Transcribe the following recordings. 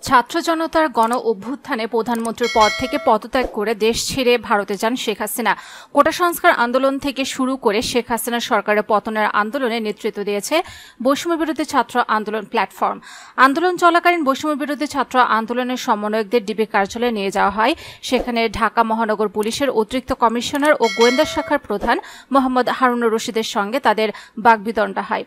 ছাত্র জনতার গণ অভ্যুত্থানে প্রধানমন্ত্রীর পদ থেকে পদত্যাগ করে দেশ ছেড়ে ভারতে যান শেখ হাসিনা। কোটা সংস্কার আন্দোলন থেকে শুরু করে শেখ হাসিনা সরকারের পতনের আন্দোলনে নেতৃত্ব দিয়েছে বৈষম্য বিরোধী ছাত্র আন্দোলন প্ল্যাটফর্ম। আন্দোলন চলাকালীন বৈষম্য বিরোধী ছাত্র আন্দোলনের সমন্বয়কদের ডিবি কার্যালয়ে নিয়ে যাওয়া হয়। সেখানে ঢাকা মহানগর পুলিশের অতিরিক্ত কমিশনার ও গোয়েন্দা শাখার প্রধান মোহাম্মদ হারুনুর রশিদের সঙ্গে তাদের বাগবিতণ্ডা হয়।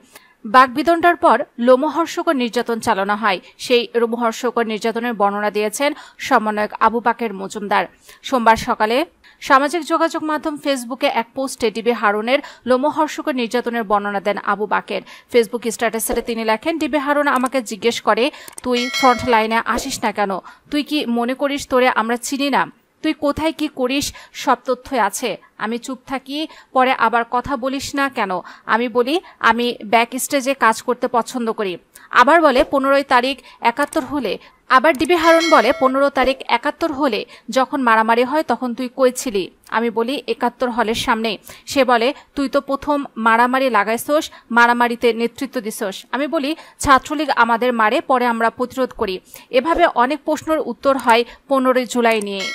বাগবিতণ্ডার পর লোমহর্ষকর নির্যাতন চালানো হয়। সেই লোমহর্ষকর নির্যাতনের বর্ণনা দিয়েছেন সমন্বয়ক আবু বাকের মজুমদার। সোমবার সকালে সামাজিক যোগাযোগ মাধ্যম ফেসবুকে এক পোস্টে ডিবি হারুনের লোমহর্ষকর নির্যাতনের বর্ণনা দেন আবু বাকের। ফেসবুক স্ট্যাটাসে তিনি লেখেন, ডিবি হারুন আমাকে জিজ্ঞেস করে, তুই ফ্রন্ট লাইনে আসিস না কেন? তুই কি মনে করিস তোরে আমরা চিনি না? তুই কোথায় কি করিস সব তথ্য আছে। আমি চুপ থাকি, পরে আবার কথা বলিস না কেন? আমি বলি আমি ব্যাক স্টেজে কাজ করতে পছন্দ করি। আবার বলে 15 তারিখ 71 হলে, আবার ডিবি হারুন বলে 15 তারিখ 71 হলে যখন মারামারি হয় তখন তুই কই ছিলি? আমি বলি 71 হলের সামনে। সে বলে তুই তো প্রথম মারামারি লাগাইছস, মারামারিতে নেতৃত্ব দিছস। আমি বলি ছাত্রলীগ আমাদের মারে, পরে আমরা প্রতিরোধ করি। এভাবে অনেক প্রশ্নের উত্তর হয় 15 জুলাই নিয়ে।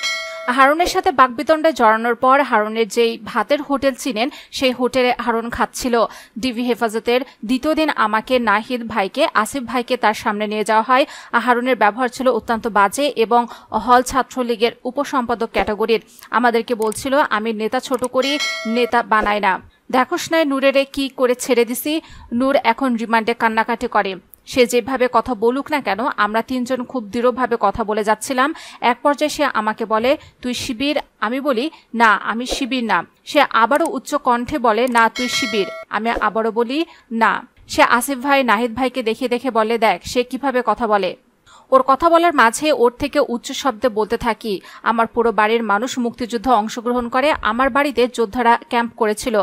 হারুনের সাথে বাগবিতণ্ডায় জড়ানোর পর হারুনের যেই ভাতের হোটেল চিনেন সেই হোটেলে হারুন খাচ্ছিল। ডিবি হেফাজতের দ্বিতীয় দিন আমাকে, নাহিদ ভাইকে, আসিফ ভাইকে তার সামনে নিয়ে যাওয়া হয়। হারুনের ব্যবহার ছিল অত্যন্ত বাজে এবং হল ছাত্রলীগের উপসম্পাদক ক্যাটাগরির। আমাদেরকে বলছিল আমি নেতা ছোট করি, নেতা বানাই না। দেখোস নাই নূরেরে কি করে ছেড়ে দিছি, নূর এখন রিমান্ডে কান্নাকাটি করে। সে যেভাবে কথা বলুক না কেন, আমরা তিনজন খুব দৃঢ়ভাবে কথা বলে যাচ্ছিলাম। এক পর্যায়ে সে আমাকে বলে, তুই শিবির? আমি বলি না, আমি শিবির না। সে আবারও উচ্চ কণ্ঠে বলে, না তুই শিবির। আমি আবারও বলি না। সে আসিফ ভাই, নাহিদ ভাইকে দেখে দেখে বলে, দেখ সে কিভাবে কথা বলে। ওর কথা বলার মাঝে ওর থেকে উচ্চ শব্দে বলতে থাকি, আমার পুরো বাড়ির মানুষ মুক্তিযুদ্ধে অংশগ্রহণ করে, আমার বাড়িতে যোদ্ধারা ক্যাম্প করেছিল,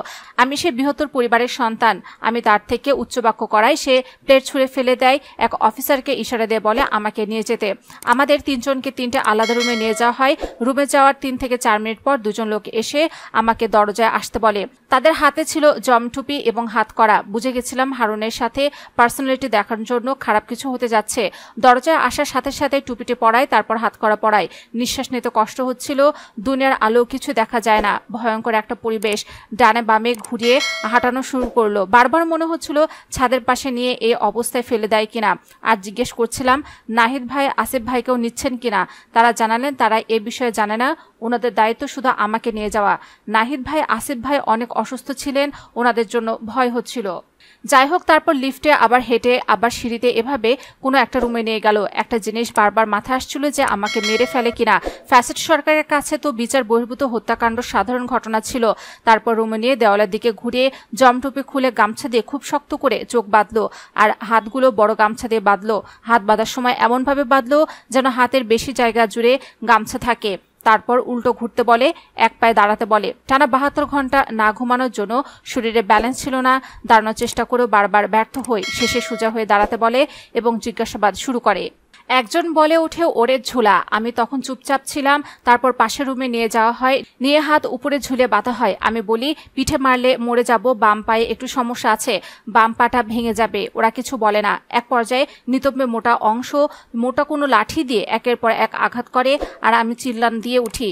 আমি সে বৃহত্তর পরিবারের সন্তান। আমি তার থেকে উচ্চ বাক্য করাই। সে প্লেট ছুঁড়ে ফেলে দেয়। এক অফিসারকে ইশারা দিয়ে বলে আমাকে নিয়ে যেতে। আমাদের তিনজনকে 3টে আলাদা রুমে নিয়ে যাওয়া হয়। রুমে যাওয়ার 3 থেকে 4 মিনিট পর দুজন লোক এসে আমাকে দরজায় আসতে বলে। তাদের হাতে ছিল জমটুপি এবং হাত করা। বুঝে গেছিলাম হারুনের সাথে পার্সোনালিটি দেখার জন্য খারাপ কিছু হতে যাচ্ছে। দরজায় আসার সাথে সাথে টুপিটি পরায়, তারপর হাত করা পরায়। নিঃশ্বাস নিতে কষ্ট হচ্ছিল। দুনিয়ার আলো কিছু দেখা যায় না। ভয়ঙ্কর একটা পরিবেশ। ডানে বামে ঘুরিয়ে হাঁটানো শুরু করলো। বারবার মনে হচ্ছিল ছাদের পাশে নিয়ে এই অবস্থায় ফেলে দেয় কিনা। আর জিজ্ঞেস করছিলাম নাহিদ ভাই, আসিফ ভাইকেও নিচ্ছেন কিনা। তারা জানালেন তারা এ বিষয়ে জানে না, ওনাদের দায়িত্ব শুধু আমাকে নিয়ে যাওয়া। নাহিদ ভাই, আসিফ ভাই অনেক অসুস্থ ছিলেন, ওনাদের জন্য ভয় হচ্ছিল। যাই হোক, তারপর লিফটে, আবার হেঁটে, আবার সিঁড়িতে, এভাবে কোনো একটা রুমে নিয়ে গেল। একটা জিনিস বারবার মাথায় আসছিল যে আমাকে মেরে ফেলে কিনা। ফ্যাসিস্ট সরকারের কাছে তো বিচার বহির্ভূত হত্যাকাণ্ড সাধারণ ঘটনা ছিল। তারপর রুমে নিয়ে দেওয়ালের দিকে ঘুরিয়ে জমটুপি খুলে গামছা দিয়ে খুব শক্ত করে চোখ বাঁধলো আর হাতগুলো বড় গামছা দিয়ে বাঁধলো। হাত বাঁধার সময় এমনভাবে বাঁধলো যেন হাতের বেশি জায়গা জুড়ে গামছা থাকে। তারপর উল্টো ঘুরতে বলে, এক পায়ে দাঁড়াতে বলে। টানা 72 ঘন্টা না ঘুমানোর জন্য শরীরে ব্যালেন্স ছিল না। দাঁড়ানোর চেষ্টা করেও বারবার ব্যর্থ হয়ে শেষে সোজা হয়ে দাঁড়াতে বলে এবং জিজ্ঞাসাবাদ শুরু করে। একজন বলে ওঠে, ওরে ঝোলা। আমি তখন চুপচাপ ছিলাম। তারপর পাশের রুমে নিয়ে যাওয়া হয়, নিয়ে হাত উপরে ঝুলে বাঁধা হয়। আমি বলি পিঠে মারলে মরে যাব, বাম পায়ে একটু সমস্যা আছে, বাম পাটা ভেঙে যাবে। ওরা কিছু বলে না। এক পর্যায়ে নিতম্বে মোটা অংশ, মোটা কোনো লাঠি দিয়ে একের পর এক আঘাত করে আর আমি চিল্লান দিয়ে উঠি।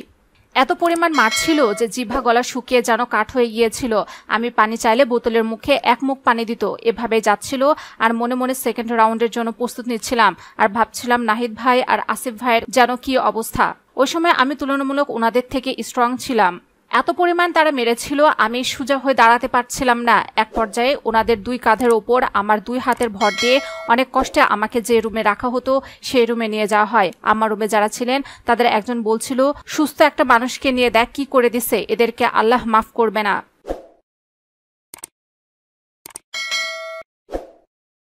এত পরিমাণ মারছিল যে জিহ্বা গলা শুকিয়ে যেন কাঠ হয়ে গিয়েছিল। আমি পানি চাইলে বোতলের মুখে এক মুখ পানি দিত। এভাবে যাচ্ছিল আর মনে মনে সেকেন্ড রাউন্ডের জন্য প্রস্তুত নিচ্ছিলাম আর ভাবছিলাম নাহিদ ভাই আর আসিফ ভাইয়ের যেন কি অবস্থা। ওই সময় আমি তুলনামূলক ওনাদের থেকে স্ট্রং ছিলাম। এত পরিমাণ তারা মেরেছিল, আমি সোজা হয়ে দাঁড়াতে পারছিলাম না। এক পর্যায়ে ওনাদের 2 কাঁধের ওপর আমার 2 হাতের ভর দিয়ে অনেক কষ্টে আমাকে যে রুমে রাখা হতো সেই রুমে নিয়ে যাওয়া হয়। আমার রুমে যারা ছিলেন তাদের একজন বলছিল, সুস্থ একটা মানুষকে নিয়ে দেখ কি করে দিছে, এদেরকে আল্লাহ মাফ করবে না।